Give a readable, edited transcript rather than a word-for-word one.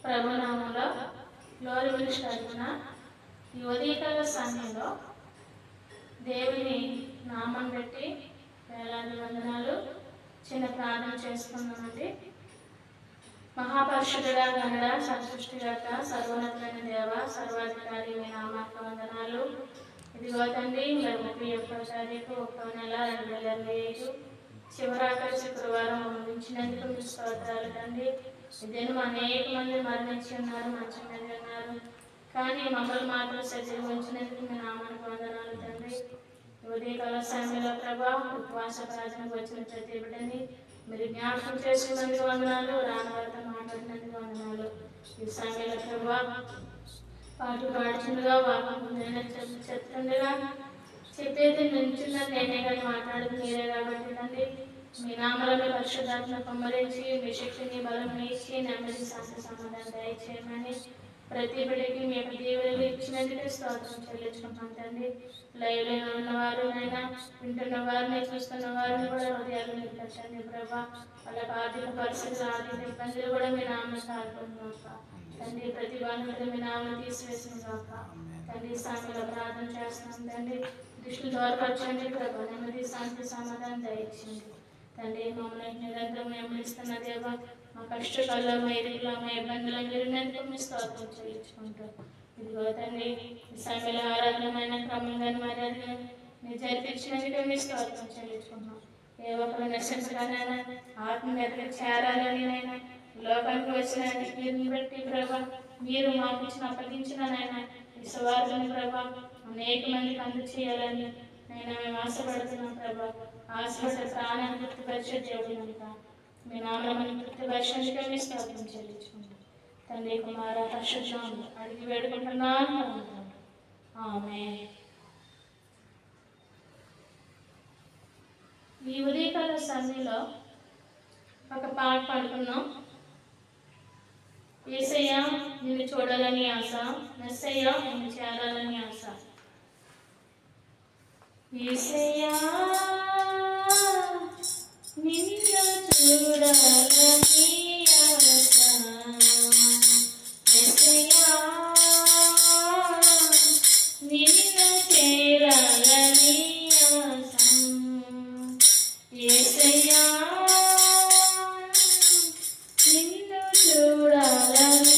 ప్రభునామంలో glory విలుషున్న ఈ ఉదయకాల సమయంలో దేవుని నామం పెట్టి వేలాది వందనాలు చిన్న ప్రార్థన చేసుకున్నామండి. మహాపరిషుడా గణడ సృష్టికర్త సర్వోన్నతమైన దేవ సర్వాధికారి మీ నామానికి వందనాలు. ఇదిగో తండ్రి, 31వ తారీఖు 1వ నెల 2025 చివరాఖరి శుక్రవారం ఉంచినందుకు మీ స్తోత్రాలు తండ్రి. ఇదేను అనేక మంది మరణించి ఉన్నారు, మంచి మంది ఉన్నారు, కానీ మమ్మల్ని మాత్రం సజీవం ఉంచినందుకు మీ నామానికి వందనాలు తండ్రి. ఉదయకాల సమయంలో ప్రభా ఉపవాస ప్రార్థనకు వచ్చిన ప్రతి బిడ్డని మీరు జ్ఞాపకం చేసినందుకు వందనాలు, రాని వారితో మాట్లాడినందుకు వందనాలు. ఈ సమయంలో ప్రభా పాటు పాడుతుండగా చెప్తుండగా చెప్పేది నుంచున్నది నేనే కానీ మాట్లాడదు మీరే కాబట్టి తండ్రి, మీ నామలను పరిశుద్ధాత్మ కుమ్మరించి మీ శక్తిని బలం ఇచ్చి నెమ్మది శాంతి సమాధానం దయచేయమని ప్రతి బిడ్డకి మీ యొక్క దీవెనలు ఇచ్చినందుకే స్తోత్రం చెల్లించుకుంటాం తండ్రి. లైవ్లో ఉన్నవారు అయినా వింటున్న వారిని చూస్తున్న వారిని కూడా హృదయాలు నిలపచ్చండి ప్రభా. వాళ్ళకి ఆర్థిక పరిస్థితులు ఆర్థిక ఇబ్బందులు కూడా మీ నామం సాగుతున్నాక తండ్రి, ప్రతి బాధ్యత మీ నామం తీసివేసిన కాక తండ్రి. సామెలో ప్రార్థన చేస్తున్నాం తండ్రి, దృష్టిని దూరపరచండి ప్రభా, నెమ్మది శాంతి సమాధానం దయచేయండి తండ్రి. మమ్మల్ని నిరంతరం నెమ్మదిస్తున్న దేవ, మా కష్టకాలంలో మా ఎదుగులో మా ఇబ్బందులు జరిగినందుకు మీ స్తోత్రం చెల్లించుకుంటాం. ఇదిగో తండ్రి, ఈ సమయంలో ఆరాధనమైన క్రమంగా మర్యాదగా మీరు జరిపించినందుకు మీ స్తోత్రం చెల్లించుకుంటున్నాం. ఏ ఒక్కరు నశించడానైనా ఆత్మ ఎదురు చేరాలని అయినా లోకానికి వచ్చిన మీరు బట్టి ప్రభా, మీరు మాకు ఇచ్చిన అప్పగించినైనా ఈ సువార్తను ప్రభా అనేక మందికి అందచేయాలని నేను మేము ఆశపడుతున్నాం ప్రభా. ఆశపడే ప్రాణాన్ని తృప్తిపరిచే దేవుడు కనుక మీ నామలను తృప్తిపరిచేందుకే మీ స్తోత్రం చెల్లించుకుంటాం తండ్రి. కుమార పరిశుద్ధనామములో అడిగి వేడుకుంటున్నాను. ఆమేన్. ఈ ఉదయకాల సమయంలో ఒక పాట పాడుకున్నాం. యేసయ్యా నిన్ను చూడాలని ఆశ, మెస్సయ్యా నిన్ను చేరాలని ఆశ. యేసయ్యా నిన్ను చూడాలని ఆశ, మెస్సయ్యా నిన్ను చేరాలని ఆశ. యేసయ్యా నిన్ను చూడాలని